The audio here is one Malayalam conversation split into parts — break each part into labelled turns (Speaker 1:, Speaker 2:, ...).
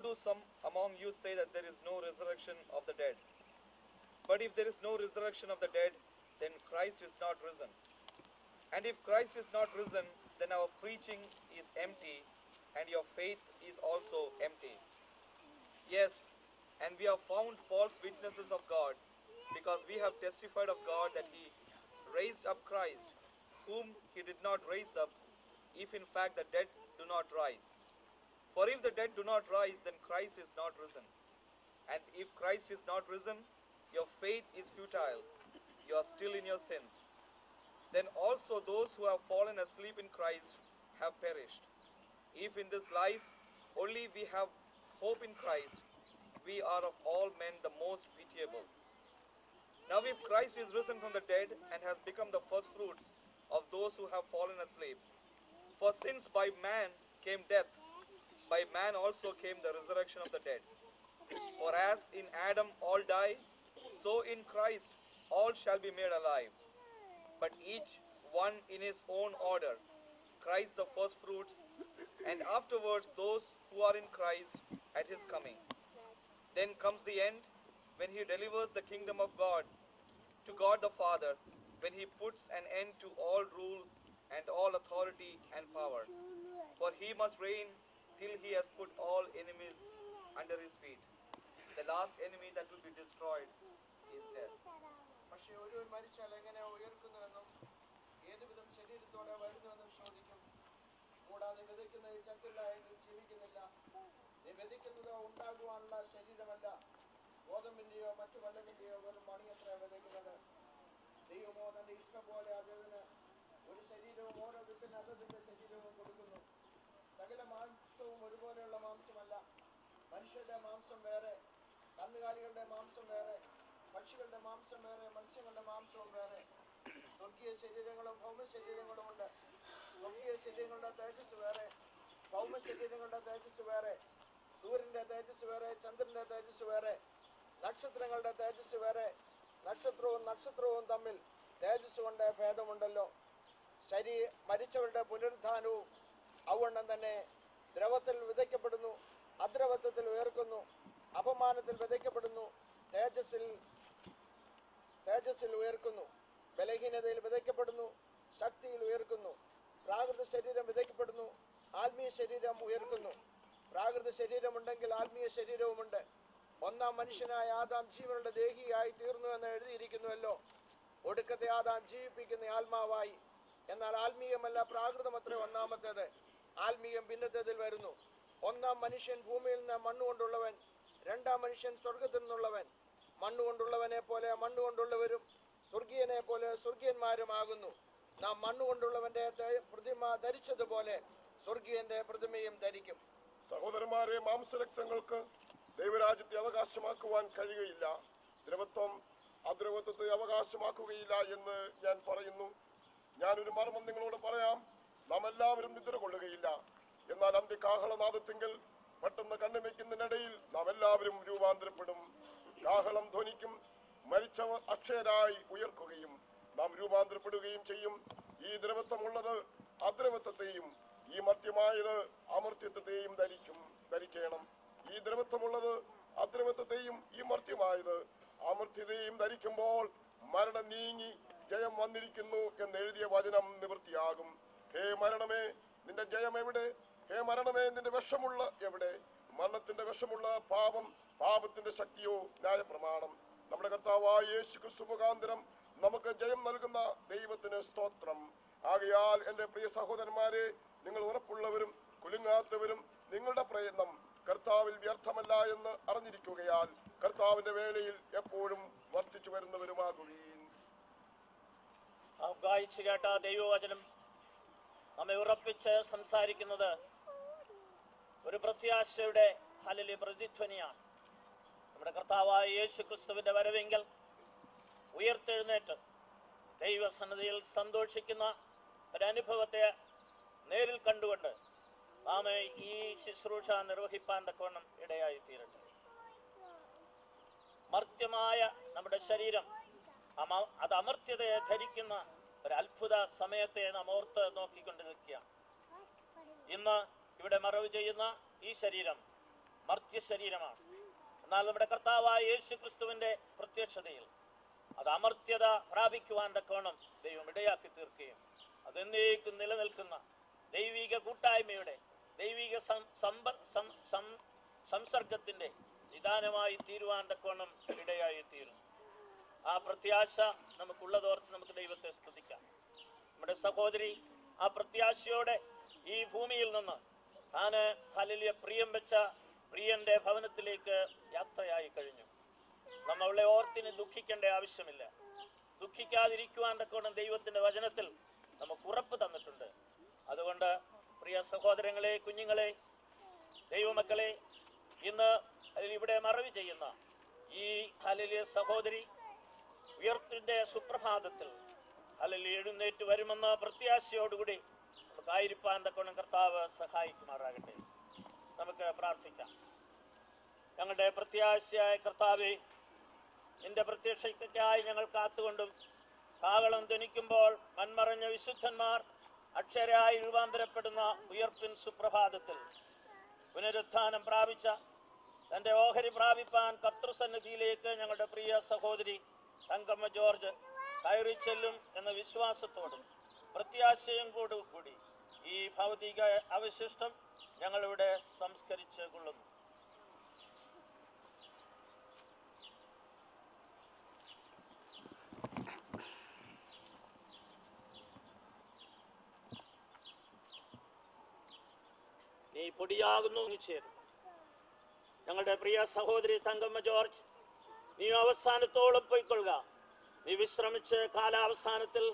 Speaker 1: do some among you say that there is no resurrection of the dead? But if there is no resurrection of the dead, then Christ is not risen. And if Christ is not risen, then our preaching is empty, and your faith is also empty. Yes, and we have found false witnesses of God, because we have testified of God that He raised up Christ, whom He did not raise up, if in fact the dead do not rise. For if the dead do not rise, then Christ is not risen. And if Christ is not risen, your faith is futile. You are still in your sins. Then also those who have fallen asleep in Christ have perished. If in this life only we have hope in Christ, we are of all men the most pitiable. Now if Christ is risen from the dead and has become the first fruits of those who have fallen asleep, for since by man came death, by man also came the resurrection of the dead. For as in Adam all die, so in Christ all shall be made alive, but each one in his own order. Christ the first fruits, and afterwards those who are in Christ at his coming. Then comes the end, when he delivers the kingdom of God to God the Father, when he puts an end to all rule and all authority and power. For he must reign till he has put all enemies under his feet. The last enemy that will be destroyed is death.
Speaker 2: പക്ഷേ ഒരുവൻ മരിച്ചാൽ എങ്ങനെ ഉയർക്കുന്നുവെന്നും ഏതുവിധം ശരീരത്തോടെ വരുന്നുവെന്നും ചോദിക്കും. കൂടാതെ വിതയ്ക്കുന്നത് ചത്തില്ല എങ്കിൽ ജീവിക്കുന്നില്ല. നീ വിതയ്ക്കുന്നത് ഉണ്ടാകുവാനുള്ള ശരീരമല്ല, ഗോതമ്പിന്റെയോ മറ്റു വല്ലതിന്റെയോ വെറും മണിയത്ര വിതയ്ക്കുന്നത്. ദൈവമോ തന്റെ ഇഷ്ടം പോലെ അതിന് ഒരു ശരീരവും ഓരോ വിത്തിന് അതതിന്റെ ശരീരവും കൊടുക്കുന്നു. സകല മാംസവും ഒരുപോലെയുള്ള മാംസമല്ല. മനുഷ്യരുടെ മാംസം വേറെ, കന്നുകാലികളുടെ മാംസം വേറെ, പക്ഷികളുടെ മാംസം വേറെ, മത്സ്യങ്ങളുടെ മാംസവും വേറെ. സ്വർഗീയ ശരീരങ്ങളും ഭൗമ ശരീരങ്ങളും ഉണ്ട്. സ്വർഗീയ ശരീരങ്ങളുടെ തേജസ് വേറെ, ഭൗമ ശരീരങ്ങളുടെ തേജസ് വേറെ. സൂര്യന്റെ തേജസ് വേറെ, ചന്ദ്രന്റെ തേജസ് വേറെ, നക്ഷത്രങ്ങളുടെ തേജസ് വേറെ. നക്ഷത്രവും തമ്മിൽ തേജസ് കൊണ്ട് ഭേദമുണ്ടല്ലോ. മരിച്ചവരുടെ പുനരുത്ഥാനവും അവണ്ണം തന്നെ ദ്രവത്തിൽ വിതയ്ക്കപ്പെടുന്നു, അദ്രവത്വത്തിൽ ഉയർക്കുന്നു. അപമാനത്തിൽ വിതയ്ക്കപ്പെടുന്നു, തേജസ്സിൽ ഉയർക്കുന്നു. ബലഹീനതയിൽ വിതയ്ക്കപ്പെടുന്നു, ശക്തിയിൽ ഉയർക്കുന്നു. പ്രാകൃത ശരീരം വിതയ്ക്കപ്പെടുന്നു, ആത്മീയ ശരീരം ഉയർക്കുന്നു. പ്രാകൃത ശരീരമുണ്ടെങ്കിൽ ആത്മീയ ശരീരവുമുണ്ട്. ഒന്നാം മനുഷ്യനായ ആദാം ജീവനുള്ള ദേഹിയായി തീർന്നു എന്ന് എഴുതിയിരിക്കുന്നുവല്ലോ. ഒടുക്കത്തെ ആദാം ജീവിപ്പിക്കുന്ന ആത്മാവായി. എന്നാൽ ആത്മീയമല്ല, പ്രാകൃതമത്രേ ഒന്നാമത്തേത്. ആത്മീയം ഭിന്നത്തേതിൽ വരുന്നു. ഒന്നാം മനുഷ്യൻ ഭൂമിയിൽ നിന്ന് മണ്ണുകൊണ്ടുള്ളവൻ, രണ്ടാം മനുഷ്യൻ സ്വർഗത്തിൽ നിന്നുള്ളവൻ. മണ്ണുകൊണ്ടുള്ളവനെ പോലെ മണ്ണുകൊണ്ടുള്ളവരും സ്വർഗീയനെ പോലെ സ്വർഗീയന്മാരുമാകുന്നു. നാം മണ്ണുകൊണ്ടുള്ളവന്റെ പ്രതിമ ധരിച്ചതുപോലെ സ്വർഗീയന്റെ പ്രതിമയും ധരിക്കും.
Speaker 3: സഹോദരന്മാരെ, മാംസരക്തങ്ങൾക്ക് ദൈവരാജ്യത്തെ അവകാശമാക്കുവാൻ കഴിയുകയില്ല. ദ്രവത്വം അദ്രവത്വത്തെ അവകാശമാക്കുകയില്ല എന്ന് ഞാൻ പറയുന്നു. ഞാനൊരു മർമ്മം നിങ്ങളോട് പറയാം. നാം എല്ലാവരും നിദ്ര കൊള്ളുകയില്ല. എന്നാൽ അന്ത്യകാഹളനാദത്തിങ്കൽ പെട്ടെന്ന് കണ്ണുവെക്കുന്നതിനിടയിൽ നാം എല്ലാവരും രൂപാന്തരപ്പെടും. കാഹളം ധ്വനിക്കും, മരിച്ചവർ അക്ഷയരായി ഉയർക്കുകയും നാം രൂപാന്തരപ്പെടുകയും ചെയ്യും. ഈ ദ്രവത്വമുള്ളത് അദ്രവത്വത്തെയും ഈ മർത്യമായത് അമർത്യത്വത്തെയും ധരിക്കണം. ഈ ദ്രവത്വമുള്ളത് അദ്രവത്വത്തെയും ഈ മർത്യമായത് അമർത്യതയും ധരിക്കുമ്പോൾ മരണം നീങ്ങി ജയം വന്നിരിക്കുന്നു എന്നെഴുതിയ വചനം നിവൃത്തിയാകും. ഹേ മരണമേ, നിന്റെ ജയം എവിടെ? ഹേ മരണമേ, നിന്റെ വിഷമുള്ള എവിടെ? മരണത്തിന്റെ വിഷമുള്ള പാപം, പാപത്തിന്റെ ശക്തിയോ ന്യായപ്രമാണം. നമ്മുടെ കർത്താവായ യേശു ക്രിസ്തു മുഖാന്തരം നമുക്ക് ജയം നൽകുന്ന ദൈവത്തിന് സ്തോത്രം. ആകയാൽ എൻ്റെ പ്രിയ സഹോദരന്മാരെ, നിങ്ങൾ ഉറപ്പുള്ളവരും കുലുങ്ങാത്തവരും നിങ്ങളുടെ പ്രയത്നം കർത്താവിൽ വ്യർത്ഥമല്ല എന്ന് അറിഞ്ഞിരിക്കുകയാൽ കർത്താവിന്റെ വേലയിൽ എപ്പോഴും വർദ്ധിച്ചു വരുന്നവരുമാകുകയും.
Speaker 4: വായിച്ചു കേട്ട ദൈവവചനം നമ്മെ ഉറപ്പിച്ച് സംസാരിക്കുന്നത് ഒരു പ്രത്യാശയുടെ ഹല്ലേലൂയ പ്രതിധ്വനിയാണ്. നമ്മുടെ കർത്താവായ യേശു ക്രിസ്തുവിന്റെ വരവെങ്കിൽ ഉയർത്തെഴുന്നേറ്റ് ദൈവസന്നിധിയിൽ സന്തോഷിക്കുന്ന ഒരനുഭവത്തെ നേരിൽ കണ്ടുകൊണ്ട് നാം ഈ ശുശ്രൂഷ നിർവഹിപ്പാൻ തക്കവണ്ണം ഇടയായി തീരട്ടെ. മർത്യമായ നമ്മുടെ ശരീരം അത് അമർത്യതയെ ധരിക്കുന്ന ഒരു അത്ഭുത സമയത്തെ നാം ഓർത്ത് നോക്കിക്കൊണ്ട് നിൽക്കുകയാണ്. ഇന്ന് ഇവിടെ മറവ് ചെയ്യുന്ന ഈ ശരീരം മർത്യ ശരീരമാണ്. എന്നാൽ നമ്മുടെ കർത്താവായ യേശു ക്രിസ്തുവിന്റെ പ്രത്യക്ഷതയിൽ അത് അമർത്യത പ്രാപിക്കുവാൻ തക്കവണ്ണം ദൈവം ഇടയാക്കി തീർക്കുകയും അതെന്നേക്കും നിലനിൽക്കുന്ന ദൈവിക കൂട്ടായ്മയുടെ ദൈവിക സംസർഗത്തിന്റെ നിദാനമായി തീരുവാൻ തക്കവണ്ണം ഇടയായി തീരും. ആ പ്രത്യാശ നമുക്കുള്ളതോർത്ത് നമുക്ക് ദൈവത്തെ സ്തുതിക്കാം. നമ്മുടെ സഹോദരി ആ പ്രത്യാശയോടെ ഈ ഭൂമിയിൽ നിന്ന് താന് ഹല്ലേലൂയ പ്രിയം വെച്ച പ്രിയന്റെ ഭവനത്തിലേക്ക് യാത്രയായി കഴിഞ്ഞു. നമ്മളെ ഓർത്തിന് ദുഃഖിക്കേണ്ട ആവശ്യമില്ല. ദുഃഖിക്കാതിരിക്കുവാൻ തക്കവണ്ണം ദൈവത്തിന്റെ വചനത്തിൽ നമുക്ക് ഉറപ്പ് തന്നിട്ടുണ്ട്. അതുകൊണ്ട് പ്രിയ സഹോദരങ്ങളെ, കുഞ്ഞുങ്ങളെ, ദൈവമക്കളെ, ഇന്ന് ഇവിടെ മറവി ചെയ്യുന്ന ഈ ഹല്ലേലൂയ സഹോദരി ഉയർപ്പിന്റെ സുപ്രഭാതത്തിൽ ഹല്ലേലൂയ എഴുന്നേറ്റ് വരുമെന്ന പ്രത്യാശയോടുകൂടി നമുക്കായിരിക്കാൻ തക്കവണ്ണം കർത്താവ് സഹായിക്കുമാറാകട്ടെ. നമുക്ക് പ്രാർത്ഥിക്കാം. ഞങ്ങളുടെ പ്രത്യാശയായ കർത്താവേ, നിന്റെ പ്രത്യക്ഷയ്ക്കായി ഞങ്ങൾ കാത്തുകൊണ്ടും കാഹളം ധ്വനിക്കുമ്പോൾ മൺമറഞ്ഞ വിശുദ്ധന്മാർ അക്ഷരായി രൂപാന്തരപ്പെടുന്ന ഉയർപ്പിൻ സുപ്രഭാതത്തിൽ പുനരുത്ഥാനം പ്രാപിച്ച തന്റെ ഓഹരി പ്രാപിപ്പാൻ കർത്തൃസന്നിധിയിലേക്ക് ഞങ്ങളുടെ പ്രിയ സഹോദരി തങ്കമ്മ ജോർജ് കയറി ചെല്ലും എന്ന വിശ്വാസത്തോടും പ്രത്യാശയും കൂടി ഈ ഭൗതിക അവശിഷ്ടം ഞങ്ങളിവിടെ സംസ്കരിച്ച് കൊള്ളുന്നു. നീ പൊടിയാകുന്നു നിശ്ചയം. ഞങ്ങളുടെ പ്രിയ സഹോദരി തങ്കമ്മ ജോർജ്, നീ അവസാനത്തോളം പോയിക്കൊള്ളുക. നീ വിശ്രമിച്ച് കാലാവസാനത്തിൽ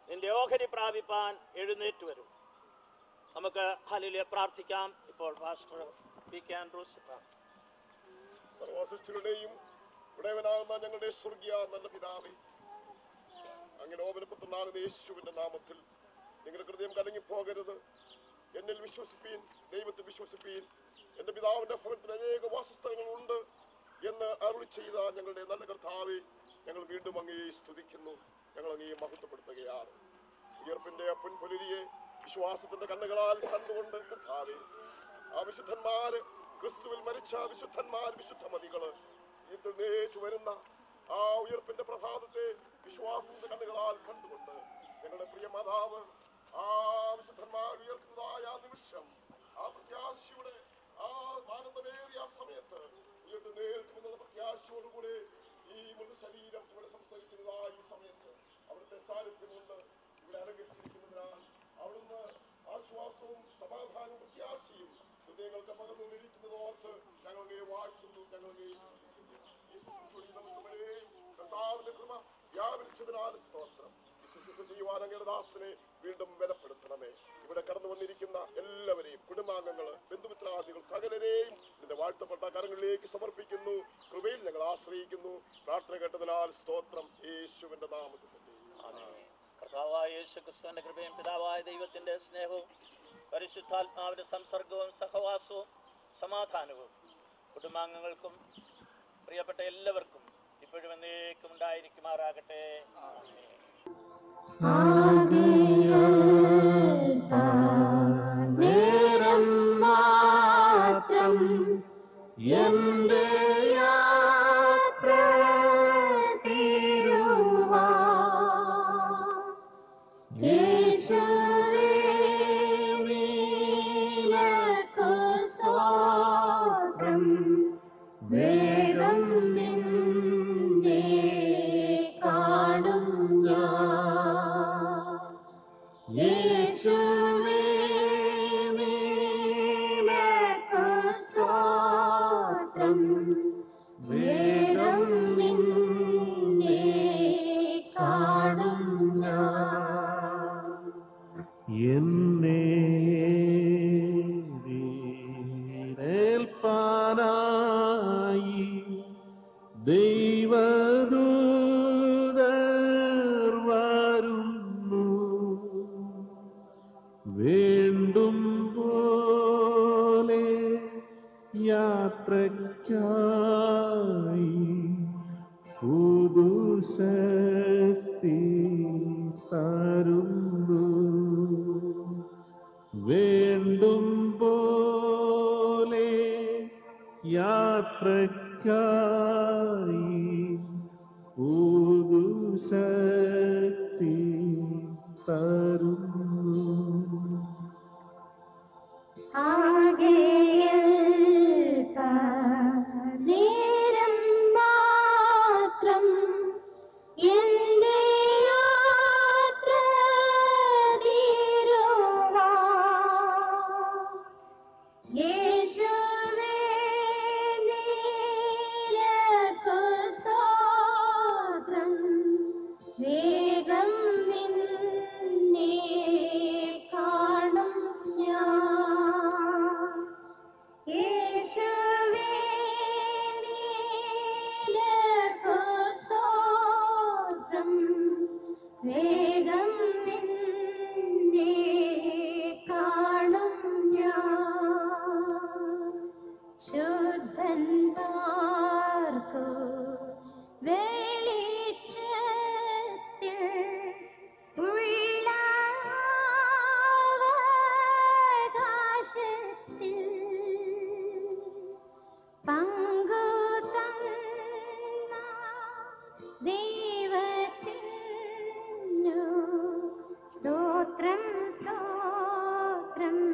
Speaker 4: നിന്റെ ഓഹരി പ്രാപിപ്പാൻ എഴുന്നേറ്റ് വരും. നമുക്ക് ഹല്ലേലൂയ പ്രാർത്ഥിക്കാം. ഇപ്പോൾ പാസ്റ്റർ പി കെ ആൻഡ്രൂസ്
Speaker 3: സർവസൃഷ്ടികളുടെയും ഉടയവനാകുന്ന ഞങ്ങളുടെ സ്വർഗീയ നല്ല പിതാവേ, അങ്ങനെ ഓമനപുത്രനാകുന്ന യേശുവിന്റെ നാമത്തിൽ നിങ്ങളുടെ ഹൃദയം കലങ്ങിപ്പോകരുത്. എന്നിൽ വിശ്വസിപ്പീൻ, ദൈവത്തിൽ വിശ്വസിപ്പീൻ. എന്റെ പിതാവിന്റെ ഭവനത്തിൽ അനേക വാസസ്ഥലങ്ങളുണ്ട് എന്ന് അരുളി ചെയ്ത ഞങ്ങളുടെ നല്ല കർത്താവേ, ഞങ്ങൾ വീണ്ടും അങ്ങയെ സ്തുതിക്കുന്നു. ഞങ്ങൾ അങ്ങയെ മഹത്വപ്പെടുത്തുകയാണ്. ഉയർപ്പിന്റെ പൊൻപുലരിയെ വിശ്വാസത്തിന്റെ കണ്ണുകളാൽ കണ്ടുകൊണ്ട് കർത്താവേ, ആ വിശുദ്ധന്മാര്, ക്രിസ്തുവിൽ മരിച്ച വിശുദ്ധന്മാർ, വിശുദ്ധമതികള് എഴുന്നേറ്റ് വരുന്ന ആ ഉയർപ്പിന്റെ പ്രഭാതത്തെ വിശ്വാസത്തിന്റെ കണ്ണുകളാൽ കണ്ടുകൊണ്ട് ഞങ്ങളുടെ പ്രിയ മാതാവ് ആ വിശുദ്ധന്മാർ ഉയർക്കുന്നതായ ആ നിമിഷം, ആ പ്രത്യാശയുടെ ആ ആനന്ദമേറിയ ആ സമയത്ത് ഉയർത്തുന്നേൽക്കുമെന്നുള്ള പ്രത്യാശയോടുകൂടെ ഈ മൃതശരീരം ഇവിടെ സംസാരിക്കുന്നതായ ഈ സമയത്ത് അവിടുത്തെ സാന്നിധ്യം കൊണ്ട് ഇവിടെ അലങ്കരിച്ചിരിക്കുന്നതിനാൽ അവിടുന്ന് ആശ്വാസവും സമാധാനവും പ്രത്യാശയും ഹൃദയങ്ങൾക്ക് പകർന്നുകൊണ്ടിരിക്കുന്നത് ഓർത്ത് ഞങ്ങളെ വാഴ്ത്തുന്നു, ഞങ്ങളെ സ്തുതിക്കുന്നു. ഈ ശുശ്രൂഷയുടെ ഈ ദിവസം വരെയും കർത്താവിന്റെ കൃപ വ്യാപരിച്ചതിനാൽ സ്തോത്രം. ഈ ശുശ്രൂഷ ചെയ്യുവാൻ അങ്ങയുടെ ദാസനെ വീണ്ടും ബലപ്പെടുത്തണമേ. ഇവിടെ കടന്നു വന്നിരിക്കുന്ന എല്ലാവരെയും, കുടുംബാംഗങ്ങള്, ബന്ധുമിത്രാദികൾ, സകലരെയും നിന്റെ വാഴ്ത്തപ്പെട്ട കരങ്ങളിലേക്ക് സമർപ്പിക്കുന്നു. കൃപയിൽ ഞങ്ങൾ ആശ്രയിക്കുന്നു. പ്രാർത്ഥന കേട്ടതിനാൽ സ്തോത്രം. യേശുവിന്റെ നാമത്തിൽ.
Speaker 4: കർത്താവായ യേശു ക്രിസ്തുവിന്റെ കൃപയും പിതാവായ ദൈവത്തിന്റെ സ്നേഹവും പരിശുദ്ധാത്മാവിന്റെ സംസർഗവും സഹവാസവും സമാധാനവും കുടുംബാംഗങ്ങൾക്കും പ്രിയപ്പെട്ട എല്ലാവർക്കും ഇപ്പോഴും എന്നേക്കും ഉണ്ടായിരിക്കുമാറാകട്ടെ.
Speaker 5: നേരം മാത്രം എന്റെ യാത്ര യേശുവേ നിനക്കു സ്തോത്രം. വേഗം നിന്നെ കാണും ഞാൻ. യേശുവേ നിനക്കു സ്തോത്രം. വേഗം നിന്നെ കാണും ഞാൻ.
Speaker 6: എന്നെ ഏൽപ്പാനായി ദൈവദൂതർ വരുന്നു. വേണ്ടും പോലെ യാത്രയ്ക്കായി പുതുശക്തി തരുന്നു. വേണ്ടും പോലെ യാത്രയ്ക്കായി പുതുശക്തി തരുന്നു.
Speaker 5: നേരം മാത്രം എന്റെ യാത്ര തീരുവാൻ യേശുവേ നിനക്കു സ്തോത്രം. വേഗം നിന്നെ കാണും ഞാൻ. യേശുവേ നിനക്കു സ്തോത്രം. വേഗം നിന്നെ കാണും ഞാൻ. ശുദ്ധന്മാർക്കു വെളിച്ചത്തിൽ ഉള്ള അവകാശത്തിൽ പങ്കു തന്ന ദൈവത്തിനു സ്തോത്രം സ്തോത്രം.